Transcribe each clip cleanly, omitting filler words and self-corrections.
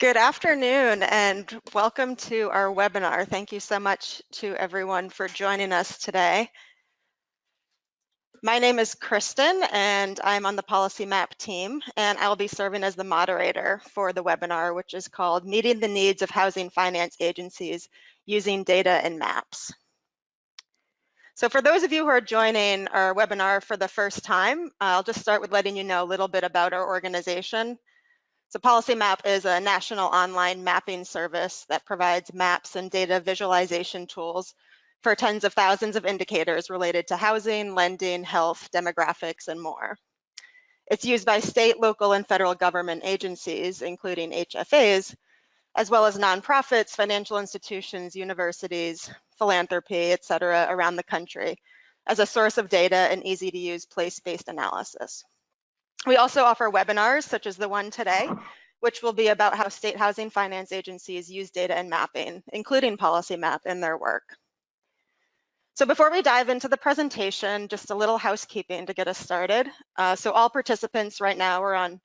Good afternoon and welcome to our webinar. Thank you so much to everyone for joining us today. My name is Kristen and I'm on the PolicyMap team, and I'll be serving as the moderator for the webinar, which is called Meeting the Needs of Housing Finance Agencies Using Data and Maps. So for those of you who are joining our webinar for the first time, I'll just start with letting you know a little bit about our organization. So PolicyMap is a national online mapping service that provides maps and data visualization tools for tens of thousands of indicators related to housing, lending, health, demographics, and more. It's used by state, local, and federal government agencies, including HFAs, as well as nonprofits, financial institutions, universities, philanthropy, et cetera, around the country as a source of data and easy-to-use place-based analysis. We also offer webinars such as the one today, which will be about how state housing finance agencies use data and mapping, including PolicyMap, in their work. So before we dive into the presentation, just a little housekeeping to get us started. So all participants right now are on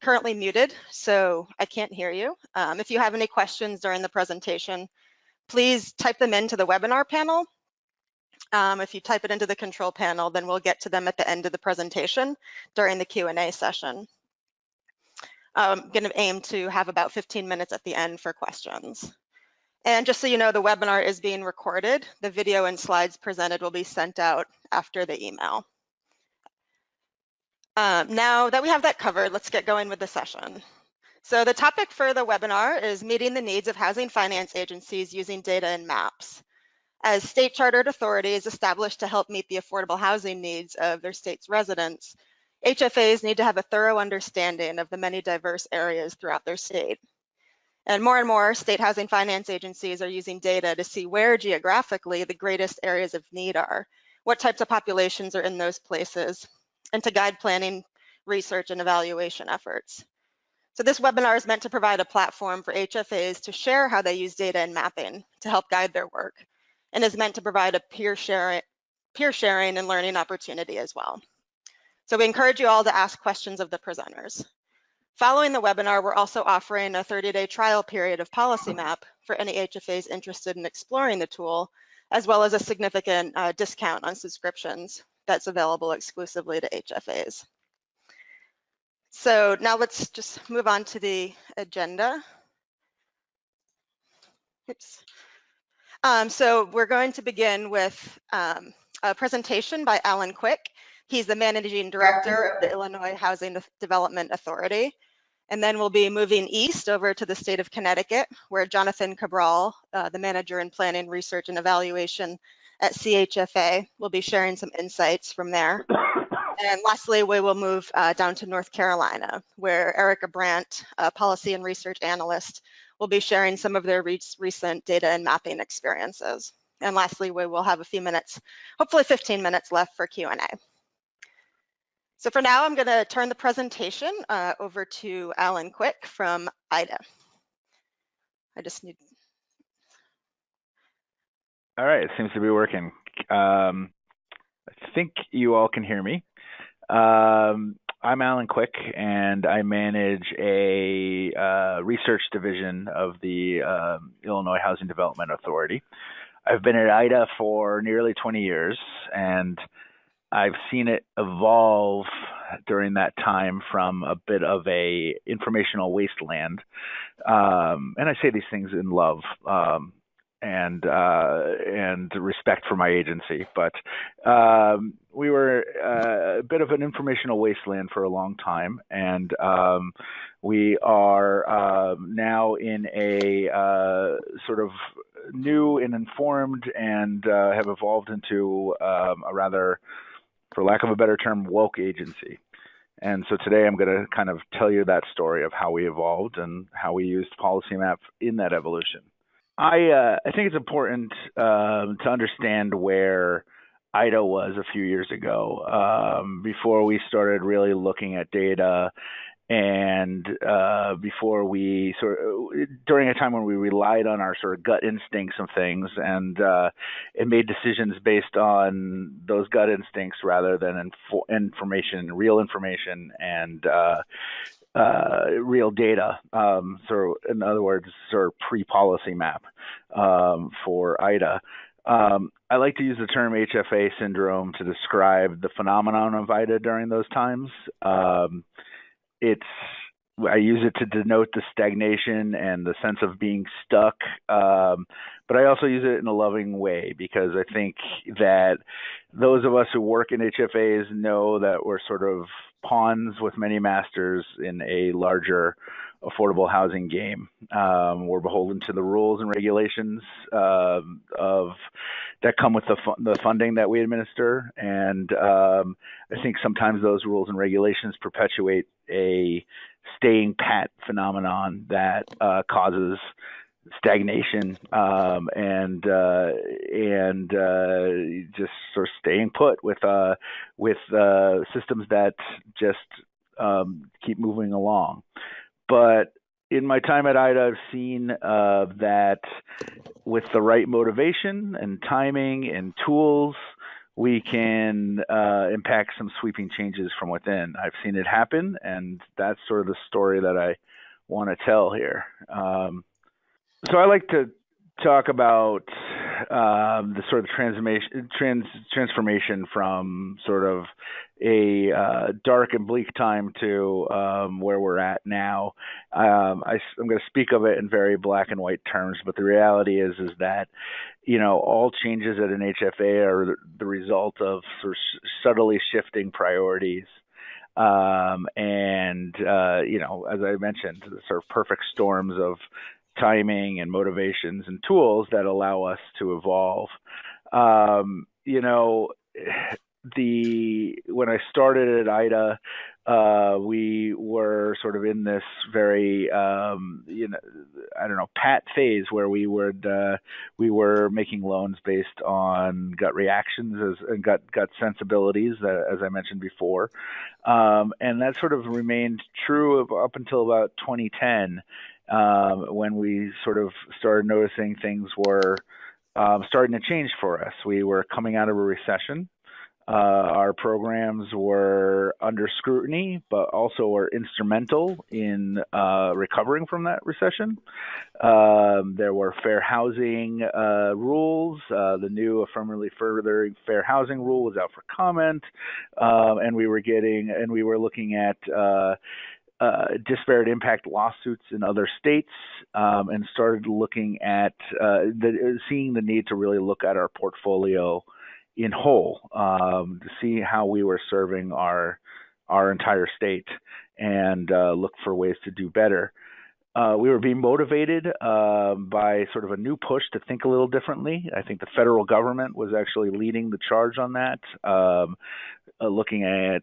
currently muted, so I can't hear you. If you have any questions during the presentation, please type them into the webinar panel. If you type it into the control panel, then we'll get to them at the end of the presentation during the Q&A session. I'm going to aim to have about 15 minutes at the end for questions. And just so you know, the webinar is being recorded. The video and slides presented will be sent out after the email. Now that we have that covered, let's get going with the session. So the topic for the webinar is meeting the needs of housing finance agencies using data and maps. As state chartered authorities established to help meet the affordable housing needs of their state's residents, HFAs need to have a thorough understanding of the many diverse areas throughout their state. And more state housing finance agencies are using data to see where geographically the greatest areas of need are, what types of populations are in those places, and to guide planning, research, and evaluation efforts. So this webinar is meant to provide a platform for HFAs to share how they use data and mapping to help guide their work, and is meant to provide a peer sharing and learning opportunity as well. So we encourage you all to ask questions of the presenters. Following the webinar, we're also offering a 30-day trial period of PolicyMap for any HFAs interested in exploring the tool, as well as a significant discount on subscriptions that's available exclusively to HFAs. So now let's just move on to the agenda. Oops. So we're going to begin with a presentation by Alan Quick. He's the Managing Director of the Illinois Housing Development Authority. And then we'll be moving east over to the state of Connecticut, where Jonathan Cabral, the Manager in Planning, Research, and Evaluation at CHFA, will be sharing some insights from there. And lastly, we will move down to North Carolina, where Erica Brandt, a Policy and Research Analyst, will be sharing some of their recent data and mapping experiences. And lastly, we will have a few minutes, hopefully 15 minutes left for Q&A. So for now, I'm going to turn the presentation over to Alan Quick from IDA. I just need. All right, it seems to be working. I think you all can hear me. I'm Alan Quick, and I manage a research division of the Illinois Housing Development Authority. I've been at IDA for nearly 20 years, and I've seen it evolve during that time from a bit of a informational wasteland. And I say these things in love and respect for my agency. But we were a bit of an informational wasteland for a long time. And we are now in a sort of new and informed and have evolved into a rather, for lack of a better term, woke agency. And so today I'm going to kind of tell you that story of how we evolved and how we used PolicyMap in that evolution. I think it's important to understand where IDA was a few years ago, before we started really looking at data, and before we during a time when we relied on our sort of gut instincts of things and made decisions based on those gut instincts rather than real information and real data. So in other words, sort of pre-PolicyMap for IDA. I like to use the term HFA syndrome to describe the phenomenon of IDA during those times. It's I use it to denote the stagnation and the sense of being stuck. But I also use it in a loving way because I think that those of us who work in HFAs know that we're sort of pawns with many masters in a larger affordable housing game. We're beholden to the rules and regulations of that come with the funding that we administer, and I think sometimes those rules and regulations perpetuate a staying pat phenomenon that causes stagnation and just sort of staying put with systems that just keep moving along. But in my time at IDA, I've seen that with the right motivation and timing and tools, we can impact some sweeping changes from within. I've seen it happen, and that's sort of the story that I want to tell here. So I like to talk about the sort of transformation from sort of a dark and bleak time to where we're at now. I'm going to speak of it in very black and white terms, but the reality is that all changes at an HFA are the result of sort of subtly shifting priorities. And as I mentioned, the sort of perfect storms of timing and motivations and tools that allow us to evolve. When I started at IDA, we were sort of in this very, pat phase where we were making loans based on gut reactions and gut sensibilities, as I mentioned before, and that sort of remained true up until about 2010. When we sort of started noticing things were starting to change for us. We were coming out of a recession. Our programs were under scrutiny, but also were instrumental in recovering from that recession. There were fair housing rules. The new affirmatively furthering fair housing rule was out for comment, and we were looking at disparate impact lawsuits in other states, and started looking at seeing the need to really look at our portfolio in whole, to see how we were serving our entire state and look for ways to do better. We were being motivated by sort of a new push to think a little differently. I think the federal government was actually leading the charge on that, looking at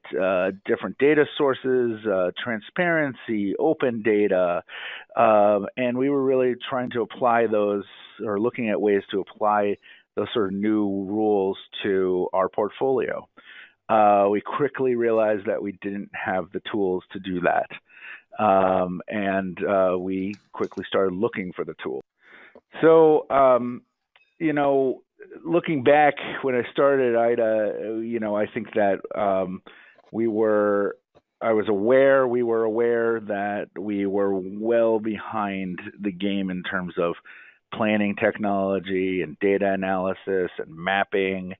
different data sources, transparency, open data, and we were really trying to apply those, or looking at ways to apply those sort of new rules to our portfolio. We quickly realized that we didn't have the tools to do that. And we quickly started looking for the tools. So, looking back when I started IDA, I think that we were aware that we were well behind the game in terms of planning technology and data analysis and mapping.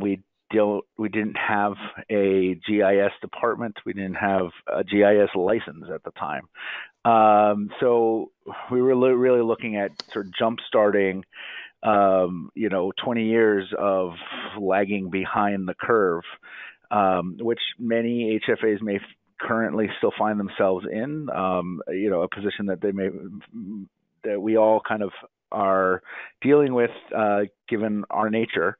We didn't have a GIS department. We didn't have a GIS license at the time. So we were really looking at sort of jump-starting 20 years of lagging behind the curve, which many HFAs may currently still find themselves in, a position that we all kind of are dealing with, given our nature.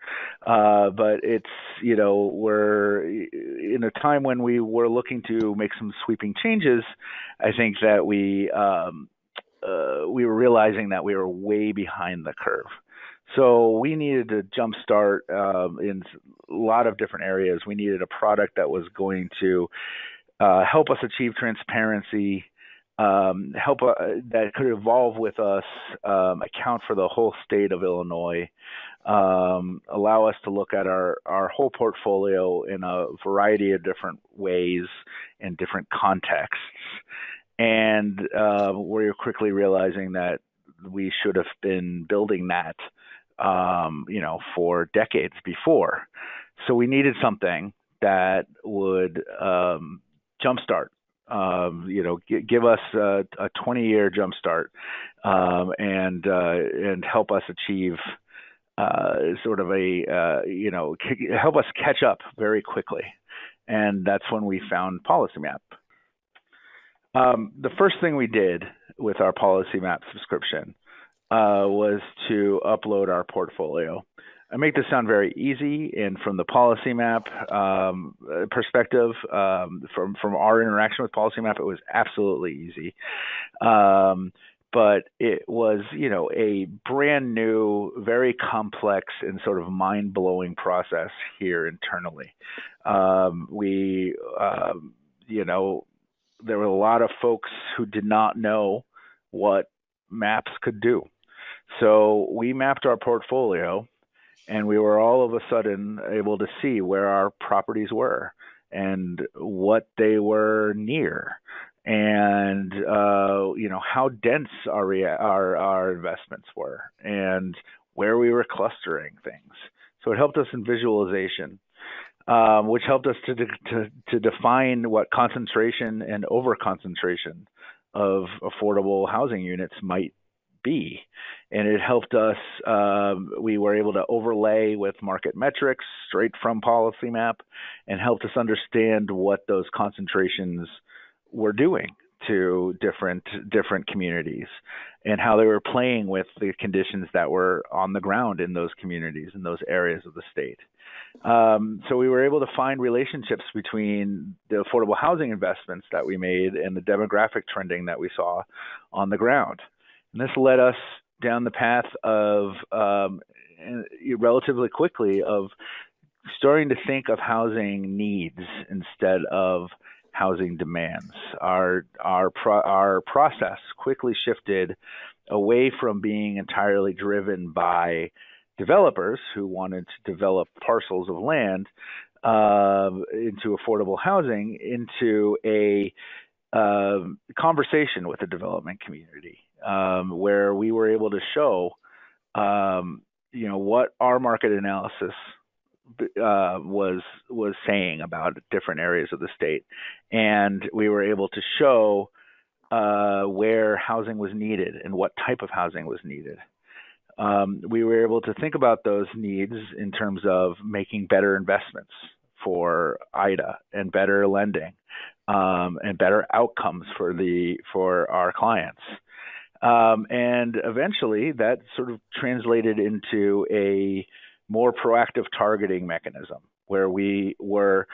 But it's, we're in a time when we were looking to make some sweeping changes. I think that we were realizing that we were way behind the curve. So we needed to jumpstart in a lot of different areas. We needed a product that was going to help us achieve transparency that could evolve with us, account for the whole state of Illinois, allow us to look at our whole portfolio in a variety of different ways in different contexts. And we're quickly realizing that we should have been building that, for decades before. So we needed something that would jumpstart, give us a 20-year jumpstart, and help us achieve sort of help us catch up very quickly. And that's when we found PolicyMap. The first thing we did with our PolicyMap subscription was to upload our portfolio. I make this sound very easy, and from the PolicyMap perspective, from our interaction with PolicyMap, it was absolutely easy. But it was, a brand new, very complex and sort of mind-blowing process here internally. There were a lot of folks who did not know what maps could do. So we mapped our portfolio, and we were all of a sudden able to see where our properties were and what they were near, and how dense our investments were, and where we were clustering things. So it helped us in visualization, which helped us to define what concentration and overconcentration of affordable housing units might be. And it helped us, we were able to overlay with market metrics straight from PolicyMap, and helped us understand what those concentrations were doing to different communities, and how they were playing with the conditions that were on the ground in those communities, in those areas of the state. So we were able to find relationships between the affordable housing investments that we made and the demographic trending that we saw on the ground. And this led us down the path of relatively quickly of starting to think of housing needs instead of housing demands. Our process quickly shifted away from being entirely driven by developers who wanted to develop parcels of land into affordable housing, into a conversation with the development community, where we were able to show, what our market analysis was saying about different areas of the state, and we were able to show where housing was needed and what type of housing was needed. We were able to think about those needs in terms of making better investments for IDA and better lending, and better outcomes for our clients. And eventually that sort of translated into a more proactive targeting mechanism, where we were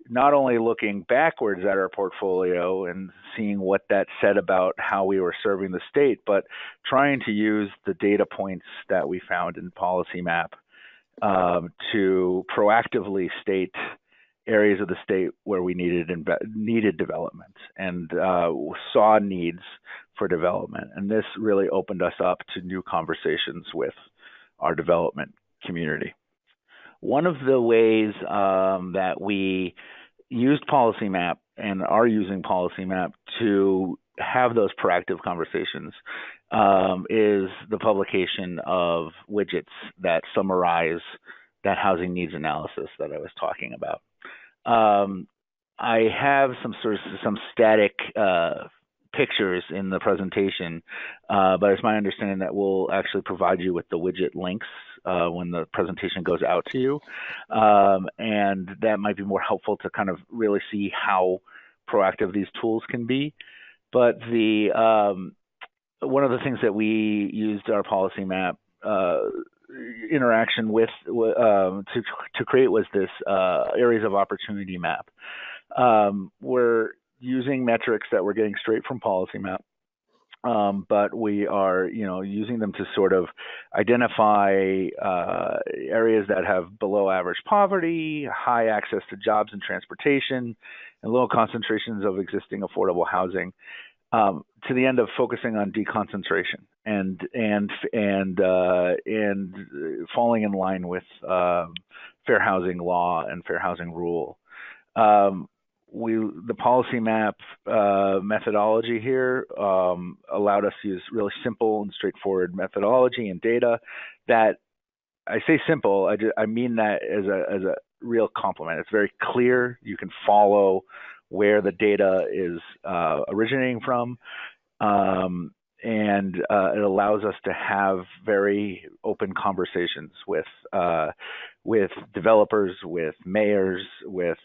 not only looking backwards at our portfolio and seeing what that said about how we were serving the state, but trying to use the data points that we found in PolicyMap to proactively state areas of the state where we needed development, and saw needs for development. And this really opened us up to new conversations with our development community. One of the ways that we used PolicyMap and are using PolicyMap to have those proactive conversations is the publication of widgets that summarize that housing needs analysis that I was talking about. I have some static pictures in the presentation, but it's my understanding that we'll actually provide you with the widget links when the presentation goes out to you, and that might be more helpful to kind of really see how proactive these tools can be. But one of the things that we used our PolicyMap interaction with to create was this areas of opportunity map. We're using metrics that we're getting straight from PolicyMap, but we are using them to sort of identify areas that have below average poverty, high access to jobs and transportation, and low concentrations of existing affordable housing. to the end of focusing on deconcentration and falling in line with fair housing law and fair housing rule. The PolicyMap methodology here allowed us to use really simple and straightforward methodology and data that, I say simple, I mean that as a real compliment. It's very clear. You can follow where the data is originating from. And it allows us to have very open conversations with developers, with mayors, with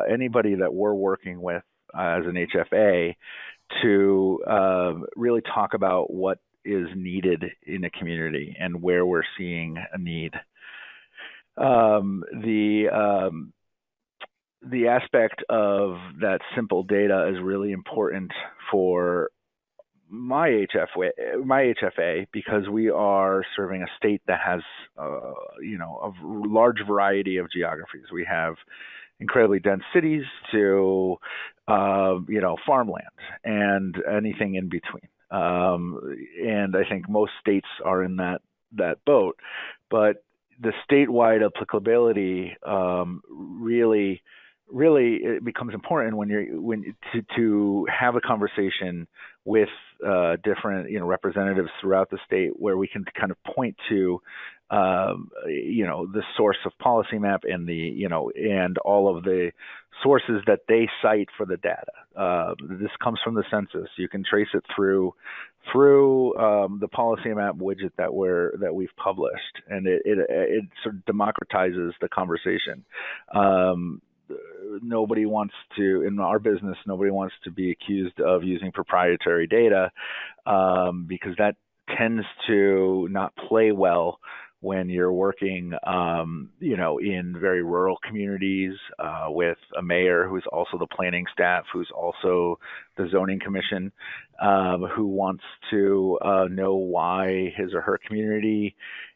anybody that we're working with as an HFA to really talk about what is needed in a community and where we're seeing a need. The aspect of that simple data is really important for my HFA because we are serving a state that has a large variety of geographies. We have incredibly dense cities to farmland and anything in between. And I think most states are in that boat, but the statewide applicability really it becomes important when to have a conversation with different representatives throughout the state where we can kind of point to the source of PolicyMap and and all of the sources that they cite for the data. This comes from the census. You can trace it through the PolicyMap widget that we've published, and it sort of democratizes the conversation. Nobody wants to, in our business, nobody wants to be accused of using proprietary data because that tends to not play well when you're working, in very rural communities with a mayor who's also the planning staff, who's also the zoning commission, who wants to know why his or her community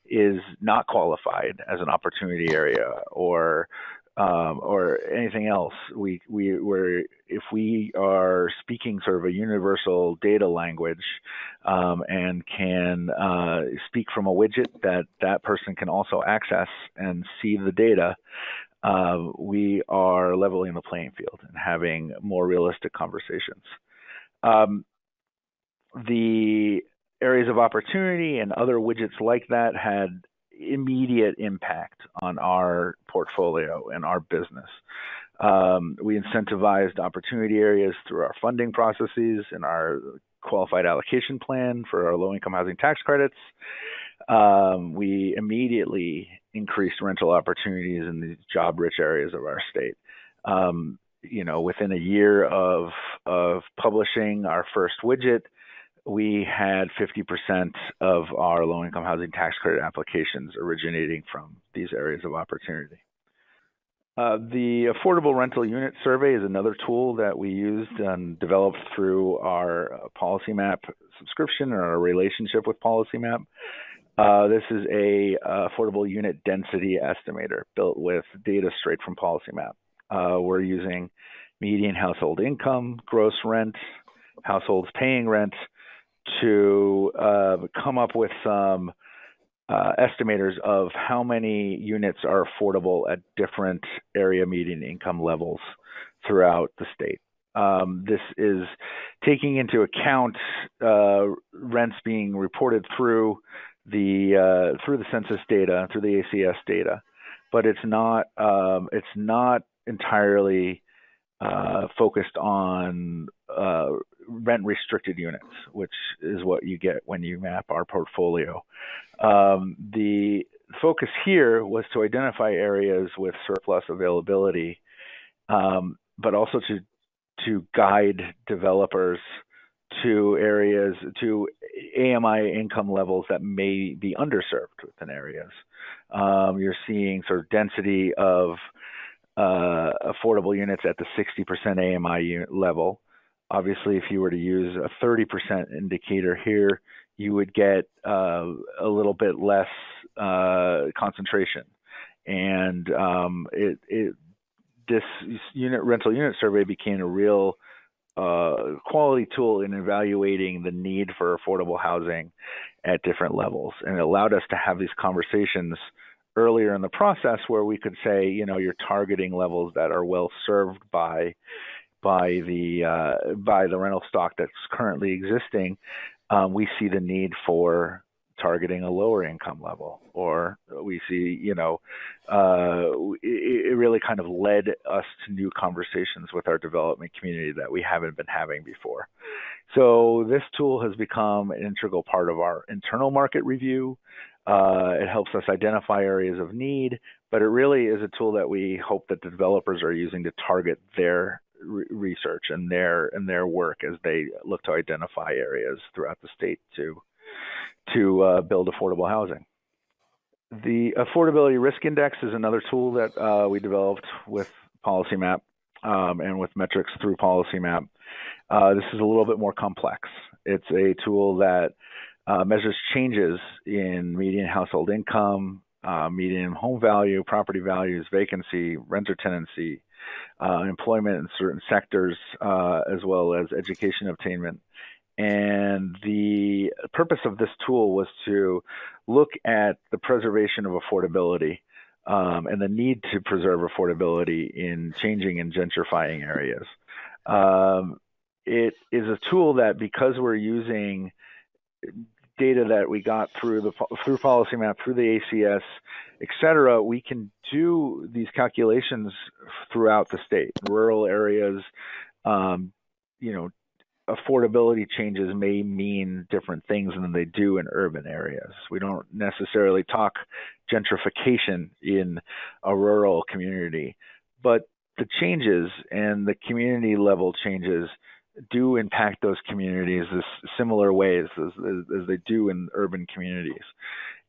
is not qualified as an opportunity area or anything else. If we are speaking sort of a universal data language and can speak from a widget that person can also access and see the data, we are leveling the playing field and having more realistic conversations. The areas of opportunity and other widgets like that had immediate impact on our portfolio and our business. We incentivized opportunity areas through our funding processes and our qualified allocation plan for our low-income housing tax credits. We immediately increased rental opportunities in these job-rich areas of our state. Within a year of publishing our first widget, we had 50% of our low-income housing tax credit applications originating from these areas of opportunity. The Affordable Rental Unit Survey is another tool that we used and developed through our PolicyMap subscription or our relationship with PolicyMap. This is a affordable unit density estimator built with data straight from PolicyMap. We're using median household income, gross rent, households paying rent, to come up with some estimators of how many units are affordable at different area median income levels throughout the state. This is taking into account rents being reported through the census data, through the ACS data, but it's not entirely focused on rent restricted units, which is what you get when you map our portfolio. The focus here was to identify areas with surplus availability, but also to guide developers to areas, to AMI income levels that may be underserved within areas. You're seeing sort of density of affordable units at the 60% AMI unit level. Obviously, if you were to use a 30% indicator here, you would get a little bit less concentration. And this rental unit survey became a real quality tool in evaluating the need for affordable housing at different levels, and it allowed us to have these conversations earlier in the process where we could say, you're targeting levels that are well served by the rental stock that's currently existing. We see the need for targeting a lower income level, or we see, it really kind of led us to new conversations with our development community that we haven't been having before. So this tool has become an integral part of our internal market review. It helps us identify areas of need, but it really is a tool that we hope that the developers are using to target their research and their work as they look to identify areas throughout the state to build affordable housing. The Affordability Risk Index is another tool that we developed with PolicyMap and with metrics through PolicyMap. This is a little bit more complex. It's a tool that measures changes in median household income, median home value, property values, vacancy, renter tenancy, employment in certain sectors, as well as education attainment. And the purpose of this tool was to look at the preservation of affordability and the need to preserve affordability in changing and gentrifying areas. It is a tool that, because we're using data that we got through PolicyMap, through the ACS, et cetera, we can do these calculations throughout the state. Rural areas, affordability changes may mean different things than they do in urban areas. We don't necessarily talk gentrification in a rural community, but the changes and the community level changes do impact those communities in similar ways as they do in urban communities.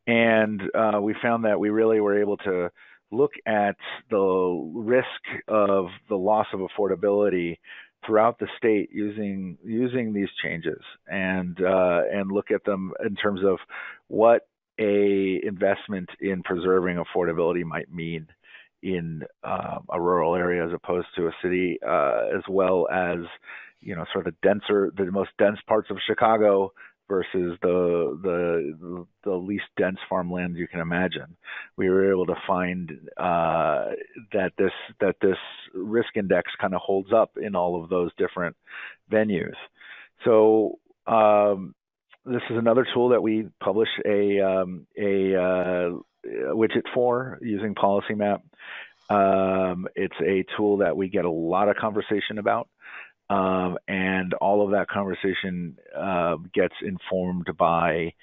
And we found that we really were able to look at the risk of the loss of affordability throughout the state using these changes and look at them in terms of what a investment in preserving affordability might mean in a rural area as opposed to a city, as well as sort of the most dense parts of Chicago versus the least dense farmland you can imagine. We were able to find that this risk index kind of holds up in all of those different venues. So this is another tool that we publish a widget for using PolicyMap. It's a tool that we get a lot of conversation about. And all of that conversation gets informed by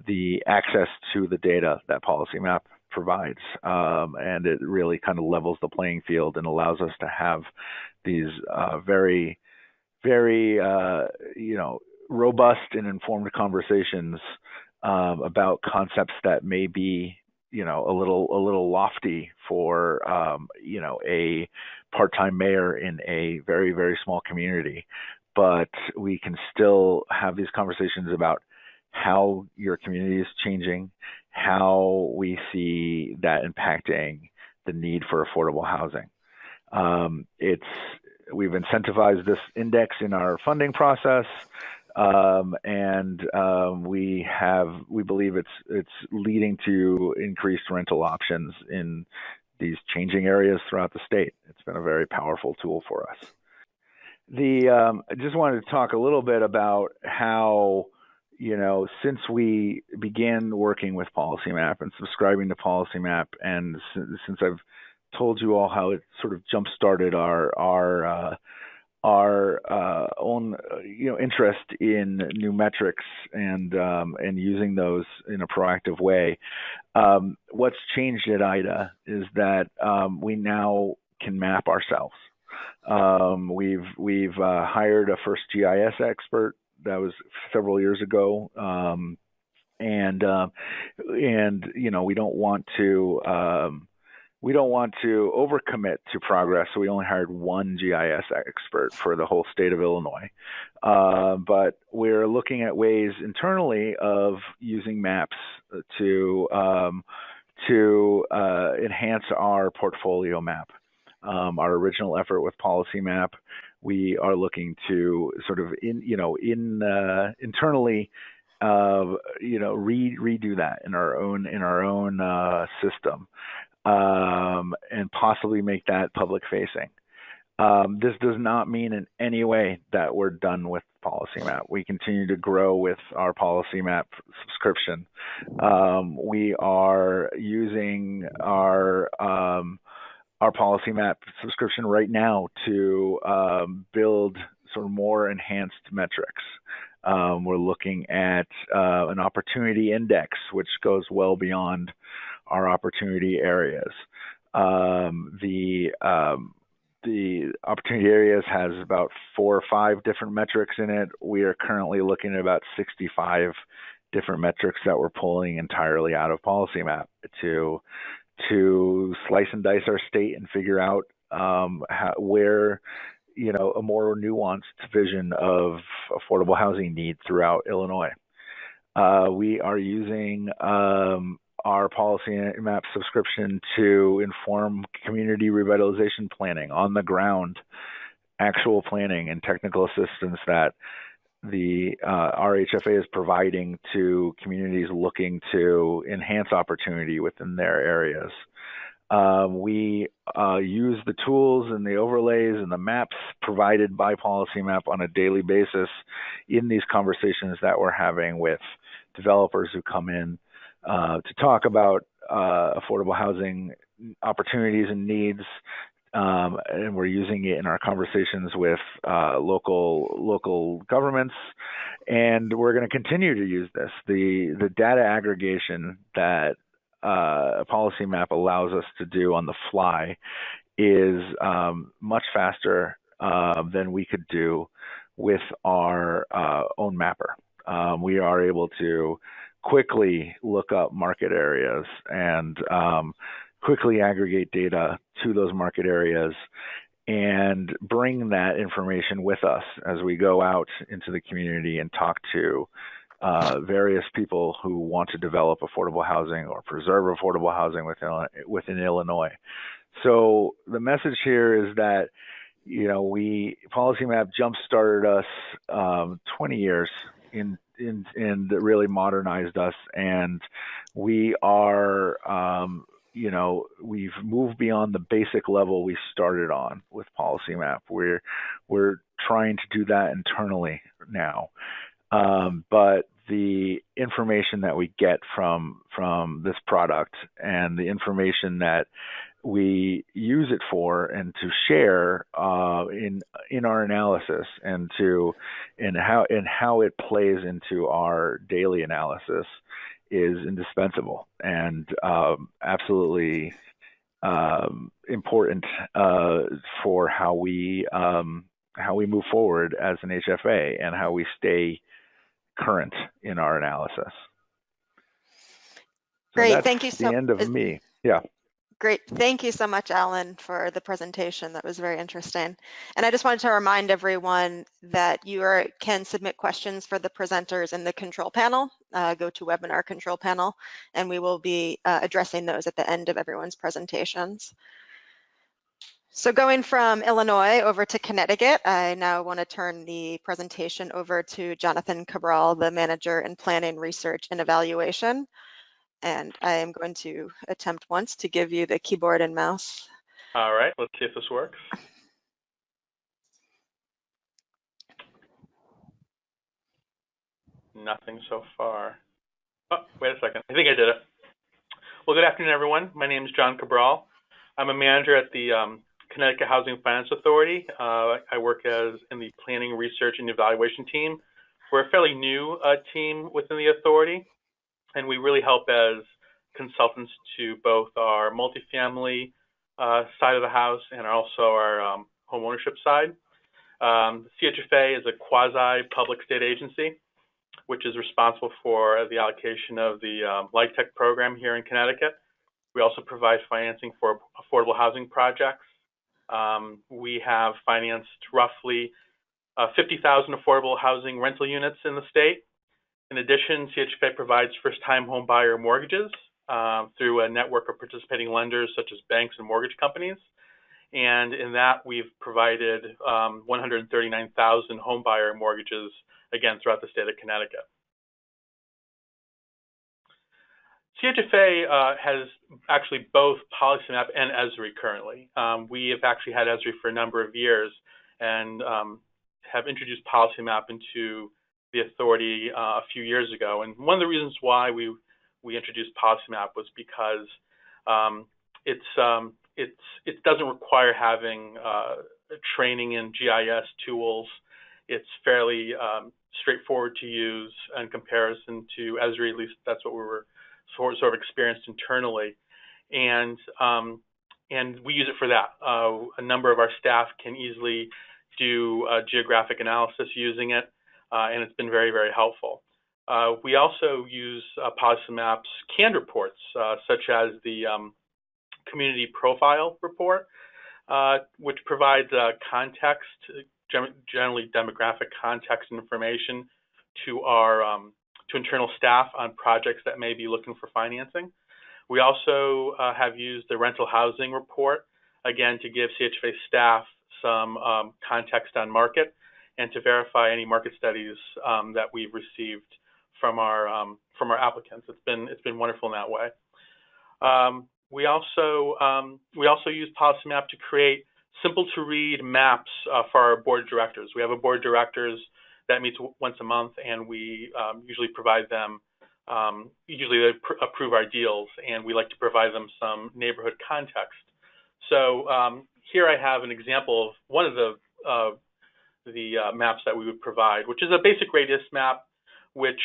the access to the data that PolicyMap provides. And it really kind of levels the playing field and allows us to have these very, very, robust and informed conversations about concepts that may be, a little lofty for, a part-time mayor in a very, very small community. But we can still have these conversations about how your community is changing, how we see that impacting the need for affordable housing. We've incentivized this index in our funding process. And we believe it's leading to increased rental options in these changing areas throughout the state. It's been a very powerful tool for us. I just wanted to talk a little bit about how, since we began working with PolicyMap and subscribing to PolicyMap, and since I've told you all how it sort of jump-started our own interest in new metrics and using those in a proactive way. What's changed at IDA is that we now can map ourselves. We've hired a first GIS expert. That was several years ago. And we don't want to overcommit to progress, so we only hired one GIS expert for the whole state of Illinois. But we're looking at ways internally of using maps to enhance our portfolio map. Our original effort with PolicyMap we are looking to sort of internally redo that in our own system, and possibly make that public facing. This does not mean in any way that we're done with PolicyMap. We continue to grow with our PolicyMap subscription. We are using our PolicyMap subscription right now to build sort of more enhanced metrics. We're looking at an opportunity index, which goes well beyond our opportunity areas. The opportunity areas has about 4 or 5 different metrics in it. We are currently looking at about 65 different metrics that we're pulling entirely out of PolicyMap to slice and dice our state and figure out where a more nuanced vision of affordable housing need throughout Illinois. We are using our PolicyMap subscription to inform community revitalization planning, on the ground, actual planning and technical assistance that our HFA is providing to communities looking to enhance opportunity within their areas. We use the tools and the overlays and the maps provided by PolicyMap on a daily basis in these conversations that we're having with developers who come in to talk about affordable housing opportunities and needs. And we're using it in our conversations with local governments, and we're going to continue to use this. The data aggregation that PolicyMap allows us to do on the fly is much faster than we could do with our own mapper. We are able to quickly look up market areas and quickly aggregate data to those market areas and bring that information with us as we go out into the community and talk to various people who want to develop affordable housing or preserve affordable housing within Illinois. So the message here is that PolicyMap jump-started us 20 years and really modernized us, and we are we've moved beyond the basic level we started on with PolicyMap. We're trying to do that internally now, but the information that we get from this product and the information that we use it for and to share in our analysis and how it plays into our daily analysis is indispensable and absolutely important for how we move forward as an HFA and how we stay current in our analysis. So Great, that's thank you. The end of me. Yeah. Great. Thank you so much, Alan, for the presentation. That was very interesting. And I just wanted to remind everyone that you can submit questions for the presenters in the control panel. Go to webinar control panel, and we will be addressing those at the end of everyone's presentations. So going from Illinois over to Connecticut, I now want to turn the presentation over to Jonathan Cabral, the Manager in Planning, Research, and Evaluation. And I am going to attempt once to give you the keyboard and mouse. All right, let's see if this works. Nothing so far. Oh, wait a second. I think I did it. Well, good afternoon, everyone. My name is John Cabral. I'm a manager at the Connecticut Housing Finance Authority. I work in the Planning, Research, and Evaluation team. We're a fairly new team within the authority, and we really help as consultants to both our multifamily side of the house and also our home ownership side. The CHFA is a quasi-public state agency, which is responsible for the allocation of the LIHTC program here in Connecticut. We also provide financing for affordable housing projects. We have financed roughly 50,000 affordable housing rental units in the state. In addition, CHFA provides first-time home buyer mortgages through a network of participating lenders such as banks and mortgage companies. And in that, we've provided 139,000 homebuyer mortgages, again, throughout the state of Connecticut. CHFA has actually both PolicyMap and Esri currently. We have actually had Esri for a number of years and have introduced PolicyMap into the authority a few years ago. And one of the reasons why we introduced PolicyMap was because it doesn't require having training in GIS tools. It's fairly straightforward to use in comparison to Esri. At least that's what we were sort of experienced internally, and we use it for that. A number of our staff can easily do geographic analysis using it, and it's been very, very helpful. We also use PolicyMap's canned reports, such as the community profile report, which provides context, generally demographic context information to our to internal staff on projects that may be looking for financing. We also have used the rental housing report, again, to give CHFA staff some context on market and to verify any market studies that we've received from our applicants. It's been wonderful in that way. We also use PolicyMap to create simple to read maps for our board of directors. We have a board of directors that meets once a month, and we usually provide them, usually they approve our deals, and we like to provide them some neighborhood context. So here I have an example of one of the maps that we would provide, which is a basic radius map, which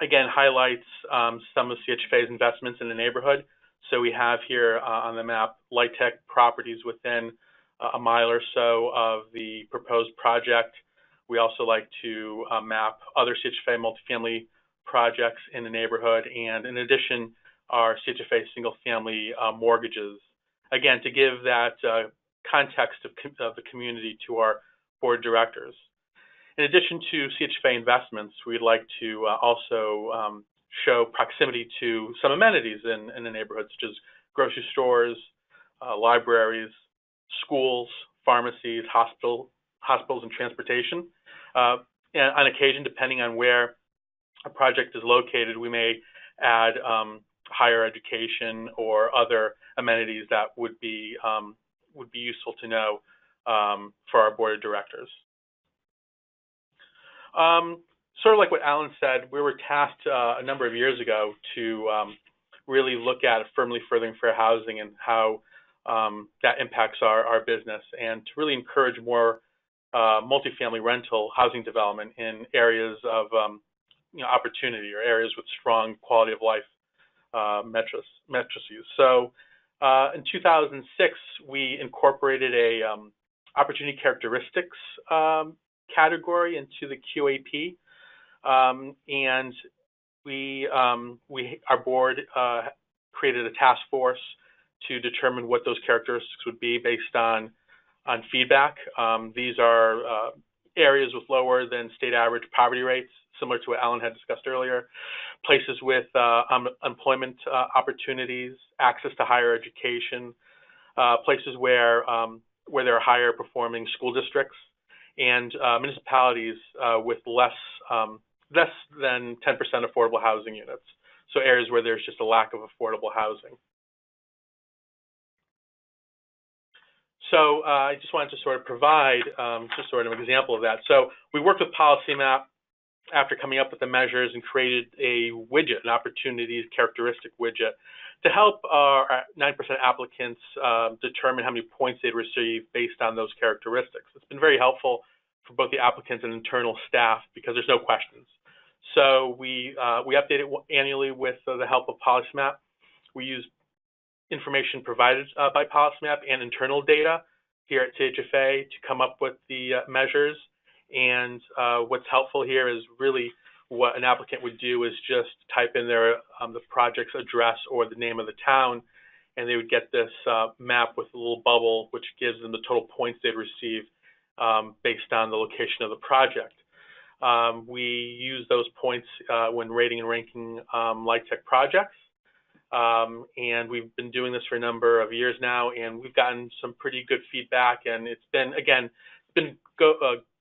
again highlights some of CHFA's investments in the neighborhood. So we have here on the map light tech properties within a mile or so of the proposed project. We also like to map other CHFA multifamily projects in the neighborhood, and in addition, our CHFA single-family mortgages. Again, to give that context of the community to our board of directors. In addition to CHFA investments, we'd like to also show proximity to some amenities in the neighborhood, such as grocery stores, libraries, schools, pharmacies, hospitals, and transportation. And on occasion, depending on where a project is located, we may add higher education or other amenities that would be useful to know for our board of directors. Sort of like what Alan said, we were tasked a number of years ago to really look at firmly furthering fair housing and how that impacts our business, and to really encourage more multifamily rental housing development in areas of opportunity, or areas with strong quality of life matrices. So in 2006, we incorporated a opportunity characteristics category into the QAP, and our board created a task force to determine what those characteristics would be based on feedback. These are areas with lower than state average poverty rates, similar to what Alan had discussed earlier, places with employment opportunities, access to higher education, places where there are higher performing school districts, and municipalities with less than 10% affordable housing units. So areas where there's just a lack of affordable housing. So I just wanted to sort of provide just sort of an example of that. So we worked with PolicyMap after coming up with the measures and created a widget, an opportunities characteristic widget, to help our 9% applicants determine how many points they'd receive based on those characteristics. It's been very helpful for both the applicants and internal staff because there's no questions. So we update it annually with the help of PolicyMap. We use information provided by PolicyMap and internal data here at CHFA to come up with the measures. And what's helpful here is really what an applicant would do is just type in their the project's address or the name of the town, and they would get this map with a little bubble, which gives them the total points they'd receive based on the location of the project. We use those points when rating and ranking light tech projects. And we've been doing this for a number of years now, and we've gotten some pretty good feedback. And it's been, again,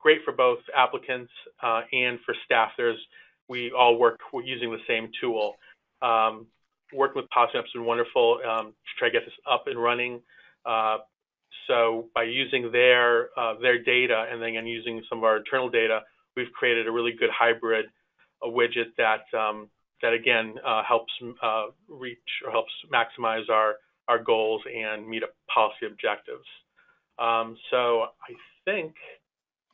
great for both applicants and for staff. We all work using the same tool. Working with PolicyMap has been wonderful to try to get this up and running. So by using their data and then again using some of our internal data, we've created a really good hybrid widget that again helps reach or helps maximize our goals and meet policy objectives. So I think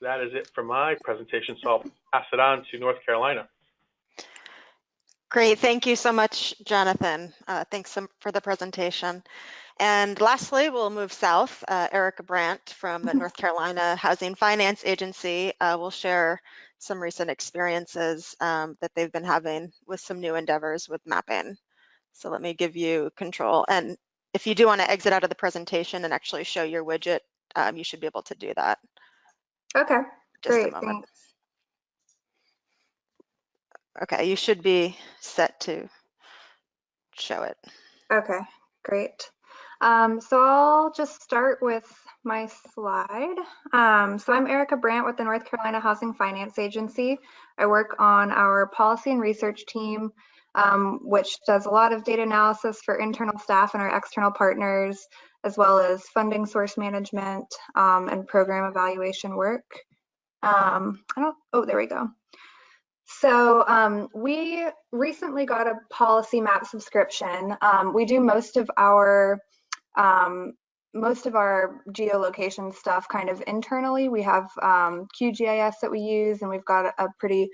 that is it for my presentation. So I'll pass it on to North Carolina. Great, thank you so much, Jonathan. Thanks for the presentation. And lastly, we'll move south. Erica Brandt from the North Carolina Housing Finance Agency will share some recent experiences that they've been having with some new endeavors with mapping. So let me give you control. And if you do want to exit out of the presentation and actually show your widget, you should be able to do that. Okay, Just great, a moment. thanks. Okay, you should be set to show it. Okay, great. So I'll just start with my slide. So I'm Erica Brandt with the North Carolina Housing Finance Agency. I work on our policy and research team, which does a lot of data analysis for internal staff and our external partners, as well as funding source management and program evaluation work. Oh, there we go. So we recently got a PolicyMap subscription. We do most of our geolocation stuff kind of internally. We have QGIS that we use, and we've got a pretty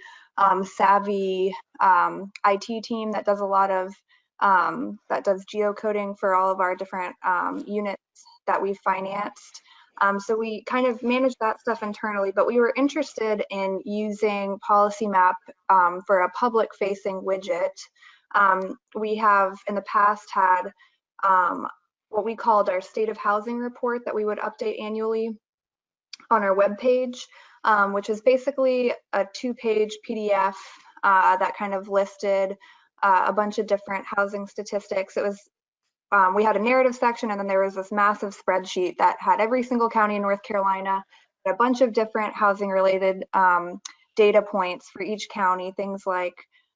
savvy IT team that does a lot of geocoding for all of our different units that we financed. So we kind of manage that stuff internally, but we were interested in using PolicyMap for a public-facing widget. We have in the past had what we called our State of Housing report that we would update annually on our webpage, which is basically a 2-page PDF that kind of listed a bunch of different housing statistics. It was we had a narrative section, and then there was this massive spreadsheet that had every single county in North Carolina, a bunch of different housing related data points for each county, things like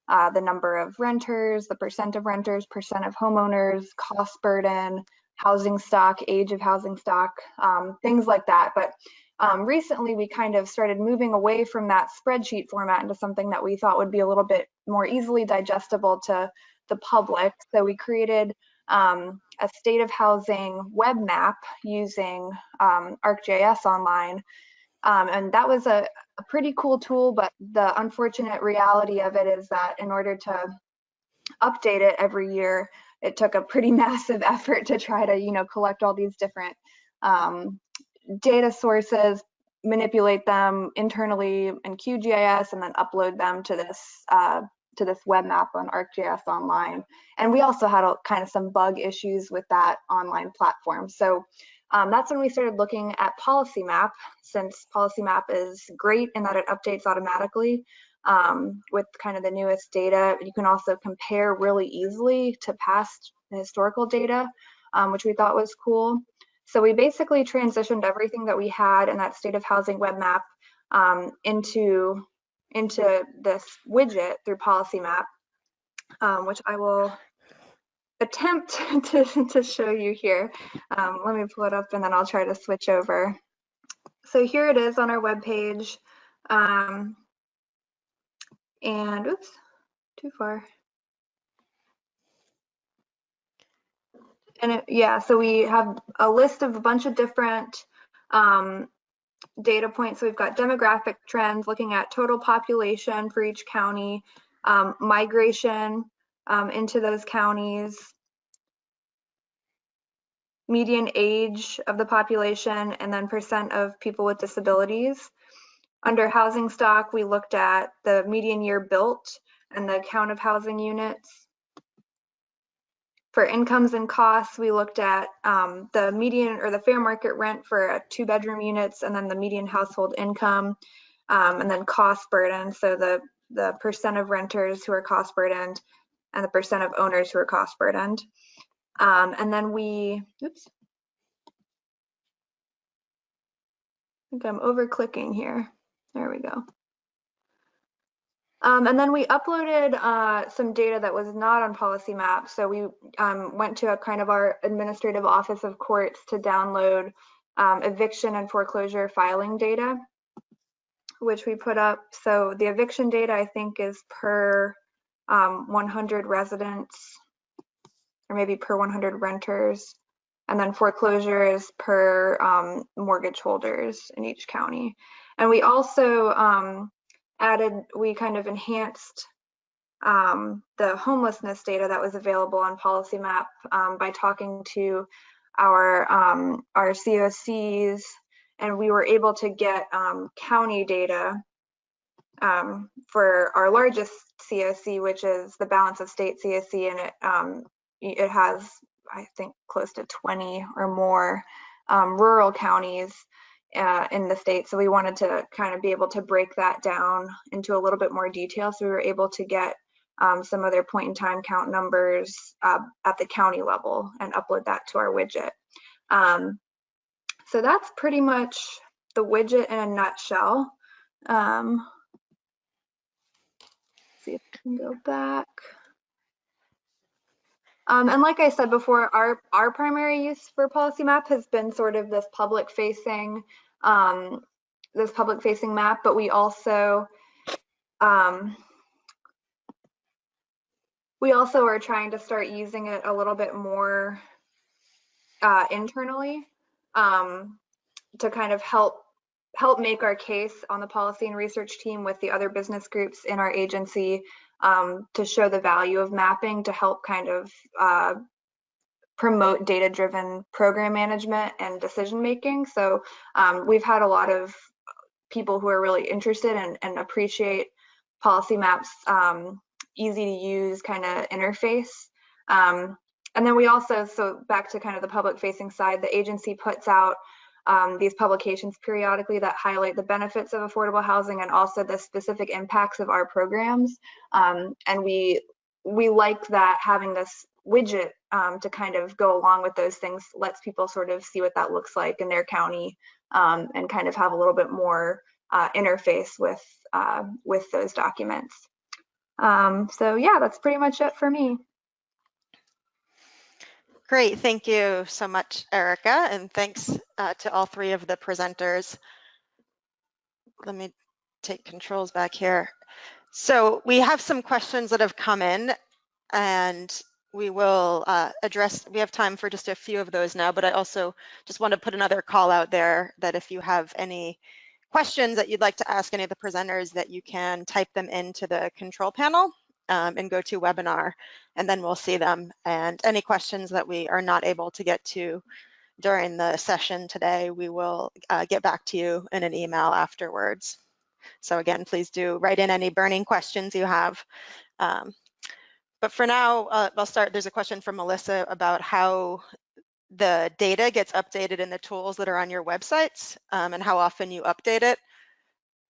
the number of renters, the percent of renters, percent of homeowners, cost burden, housing stock, age of housing stock, things like that. But recently we kind of started moving away from that spreadsheet format into something that we thought would be a little bit more easily digestible to the public. So we created a state of housing web map using ArcGIS Online. And that was a pretty cool tool, but the unfortunate reality of it is that in order to update it every year, it took a pretty massive effort to try to, collect all these different data sources, manipulate them internally in QGIS, and then upload them to this web map on ArcGIS Online. And we also had kind of some bug issues with that online platform. So that's when we started looking at PolicyMap, since PolicyMap is great in that it updates automatically with kind of the newest data. You can also compare really easily to past historical data, which we thought was cool. So we basically transitioned everything that we had in that state of housing web map into this widget through PolicyMap, which I will attempt to show you here. Let me pull it up and then I'll try to switch over. So here it is on our webpage. And oops, too far. And so we have a list of a bunch of different data points. So we've got demographic trends, looking at total population for each county, migration into those counties, median age of the population, and then percent of people with disabilities. Under housing stock, we looked at the median year built and the count of housing units. For incomes and costs, we looked at the median or the fair market rent for 2-bedroom units, and then the median household income, and then cost burden. So the percent of renters who are cost burdened, and the percent of owners who are cost burdened. And then we, oops, I think I'm over clicking here. There we go. And then we uploaded some data that was not on PolicyMap. So we went to a kind of our administrative office of courts to download eviction and foreclosure filing data, which we put up. So the eviction data, I think, is per 100 residents, or maybe per 100 renters. And then foreclosure is per mortgage holders in each county. And we also we kind of enhanced the homelessness data that was available on PolicyMap by talking to our COCs, and we were able to get county data for our largest COC, which is the Balance of State COC, and it has, I think, close to 20 or more rural counties in the state. So we wanted to kind of be able to break that down into a little bit more detail. So we were able to get some of their point in time count numbers at the county level and upload that to our widget. So that's pretty much the widget in a nutshell. See if I can go back. And like I said before, our primary use for PolicyMap has been sort of this public-facing map, but we also are trying to start using it a little bit more internally to kind of help make our case on the policy and research team with the other business groups in our agency to show the value of mapping to help kind of promote data-driven program management and decision making. So we've had a lot of people who are really interested and appreciate PolicyMap's easy to use kind of interface. And then we also, so back to kind of the public facing side, the agency puts out these publications periodically that highlight the benefits of affordable housing and also the specific impacts of our programs. And we like that having this widget to kind of go along with those things lets people sort of see what that looks like in their county and kind of have a little bit more interface with those documents. So yeah, that's pretty much it for me. Great, thank you so much, Erica, and thanks to all three of the presenters. Let me take controls back here. So we have some questions that have come in, and we will address, we have time for just a few of those now, but I also just want to put another call out there that if you have any questions that you'd like to ask any of the presenters, that you can type them into the control panel and go to webinar, and then we'll see them. And any questions that we are not able to get to during the session today, we will get back to you in an email afterwards. So again, please do write in any burning questions you have. But for now, I'll start. There's a question from Melissa about how the data gets updated in the tools that are on your websites and how often you update it.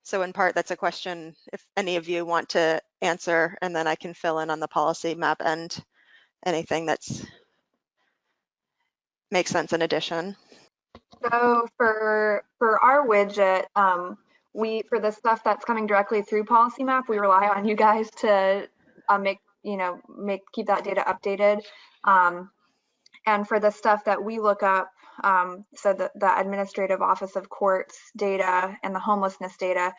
So in part, that's a question if any of you want to answer, and then I can fill in on the PolicyMap and anything that's makes sense in addition. So for our widget, for the stuff that's coming directly through PolicyMap, we rely on you guys to keep that data updated. And for the stuff that we look up, so the administrative office of courts data and the homelessness data,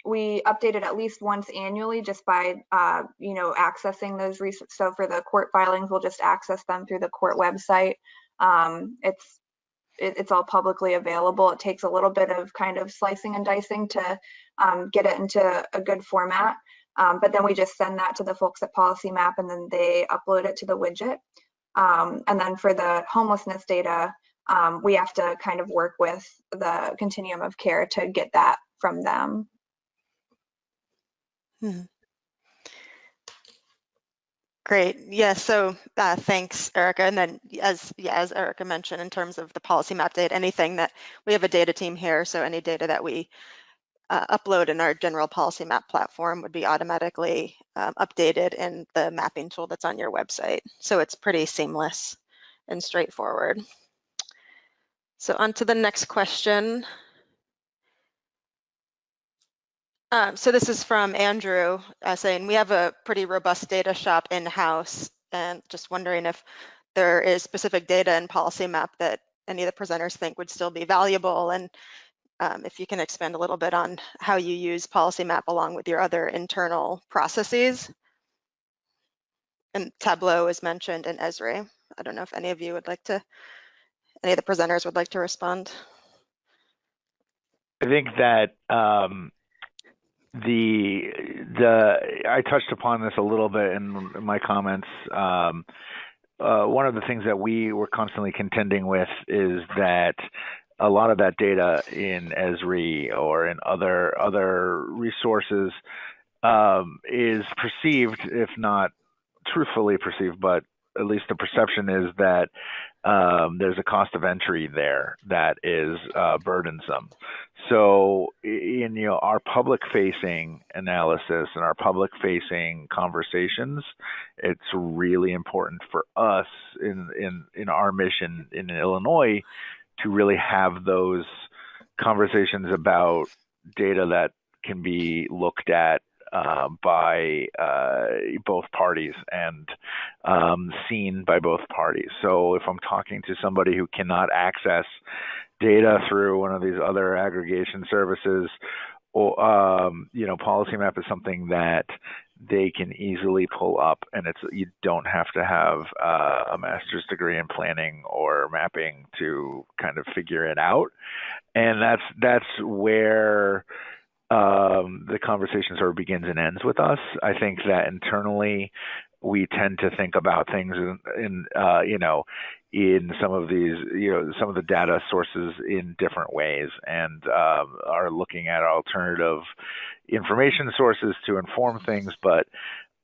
we update it at least once annually just by accessing those resources. So for the court filings, we'll just access them through the court website. It's all publicly available. It takes a little bit of kind of slicing and dicing to get it into a good format. But then we just send that to the folks at PolicyMap, and then they upload it to the widget. And then for the homelessness data, we have to kind of work with the continuum of care to get that from them. Great. Yeah, so thanks, Erica. And then as Erica mentioned, in terms of the PolicyMap data, anything that we have a data team here, so any data that we upload in our general policy map platform would be automatically updated in the mapping tool that's on your website. So it's pretty seamless and straightforward. So on to the next question. So this is from Andrew saying, we have a pretty robust data shop in-house, and just wondering if there is specific data in PolicyMap that any of the presenters think would still be valuable, and if you can expand a little bit on how you use PolicyMap along with your other internal processes. And Tableau is mentioned in Esri. I don't know if any of you would like to, any of the presenters would like to respond. I think that I touched upon this a little bit in my comments. One of the things that we were constantly contending with is that a lot of that data in Esri or in other resources is perceived, if not truthfully perceived, but at least the perception is that there's a cost of entry there that is burdensome. So in our public-facing analysis and our public-facing conversations, it's really important for us in our mission in Illinois to really have those conversations about data that can be looked at by both parties and seen by both parties. So if I'm talking to somebody who cannot access data through one of these other aggregation services, or PolicyMap is something that they can easily pull up, and you don't have to have a master's degree in planning or mapping to kind of figure it out. And that's where the conversation sort of begins and ends with us. I think that internally we tend to think about things in some of these, some of the data sources in different ways, and are looking at alternative information sources to inform things, but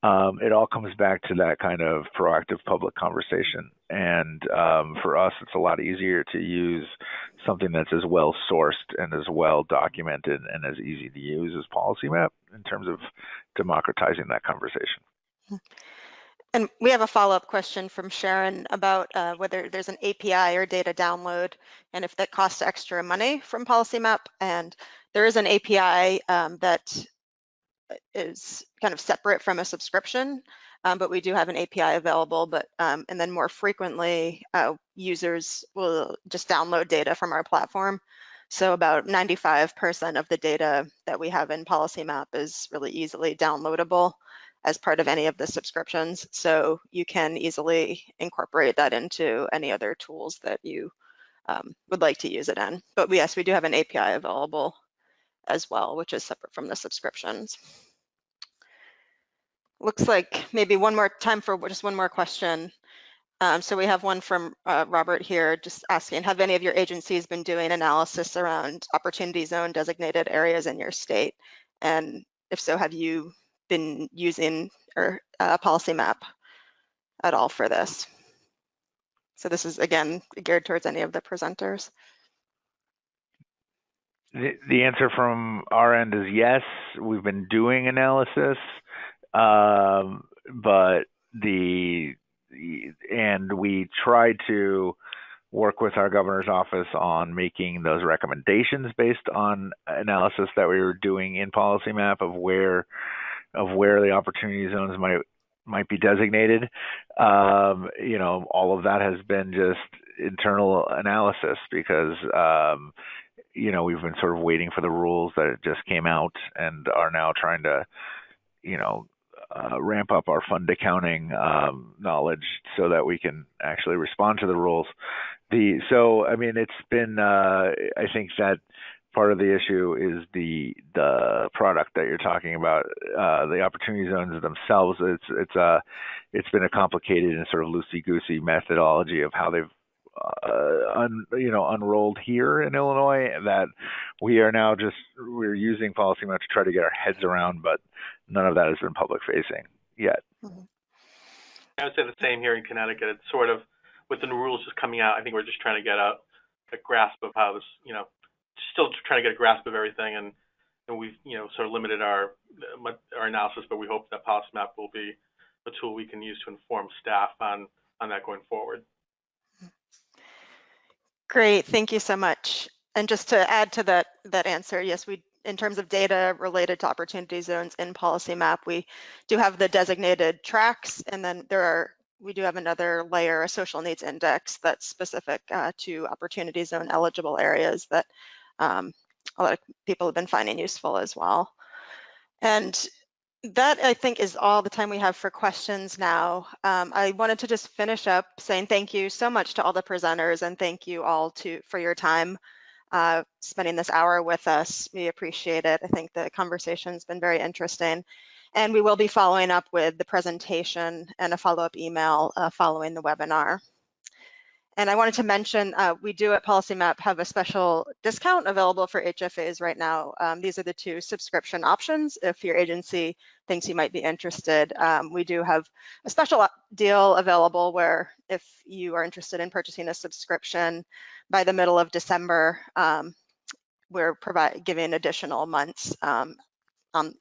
it all comes back to that kind of proactive public conversation. And for us, it's a lot easier to use something that's as well sourced and as well documented and as easy to use as PolicyMap in terms of democratizing that conversation. And we have a follow-up question from Sharon about whether there's an API or data download and if that costs extra money from PolicyMap. And there is an API that is kind of separate from a subscription, but we do have an API available. But and then more frequently, users will just download data from our platform. So about 95% of the data that we have in PolicyMap is really easily downloadable as part of any of the subscriptions. So you can easily incorporate that into any other tools that you would like to use it in. But yes, we do have an API available as well, which is separate from the subscriptions. Looks like maybe one more time for just one more question. So we have one from Robert here just asking, have any of your agencies been doing analysis around opportunity zone designated areas in your state? And if so, have you been using PolicyMap at all for this? So this is, again, geared towards any of the presenters. The answer from our end is yes. We've been doing analysis, but we tried to work with our governor's office on making those recommendations based on analysis that we were doing in PolicyMap of where the opportunity zones might be designated. All of that has been just internal analysis because we've been sort of waiting for the rules that just came out and are now trying to ramp up our fund accounting knowledge so that we can actually respond to the rules. It's been I think that part of the issue is the product that you're talking about, the opportunity zones themselves. It's been a complicated and sort of loosey-goosey methodology of how they've unrolled here in Illinois that we're using PolicyMap to try to get our heads around, but none of that has been public facing yet. Mm-hmm. I would say the same here in Connecticut. It's sort of with the new rules just coming out. I think we're just trying to get a grasp of how this, still trying to get a grasp of everything, and and we've sort of limited our analysis, but we hope that PolicyMap will be a tool we can use to inform staff on that going forward. Great, thank you so much. And just to add to that answer, yes, in terms of data related to opportunity zones in PolicyMap, we do have the designated tracks, and then we do have another layer, a social needs index that's specific to opportunity zone eligible areas that a lot of people have been finding useful as well. And that, I think, is all the time we have for questions now. I wanted to just finish up saying thank you so much to all the presenters, and thank you all for your time spending this hour with us. We appreciate it. I think the conversation's been very interesting. And we will be following up with the presentation and a follow-up email following the webinar. And I wanted to mention, we do at PolicyMap have a special discount available for HFAs right now. These are the 2 subscription options if your agency thinks you might be interested. We do have a special deal available where if you are interested in purchasing a subscription by the middle of December, we're giving additional months on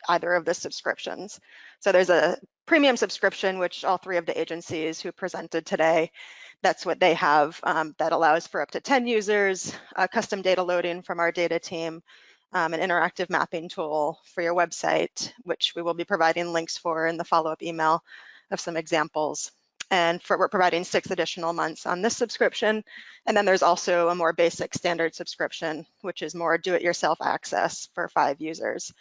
either of the subscriptions. So there's a premium subscription, which all 3 of the agencies who presented today, that's what they have, that allows for up to 10 users, custom data loading from our data team, an interactive mapping tool for your website, which we will be providing links for in the follow-up email of some examples. And we're providing 6 additional months on this subscription. And then there's also a more basic standard subscription, which is more do-it-yourself access for 5 users.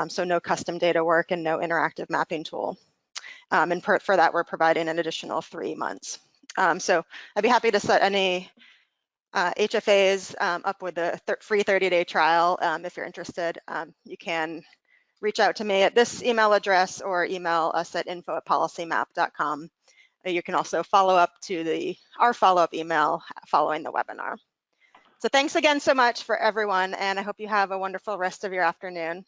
So no custom data work and no interactive mapping tool. And for that, we're providing an additional 3 months. So I'd be happy to set any HFAs up with a free 30-day trial. If you're interested, you can reach out to me at this email address or email us at info@policymap.com. You can also follow up to our follow-up email following the webinar. So thanks again so much for everyone, and I hope you have a wonderful rest of your afternoon.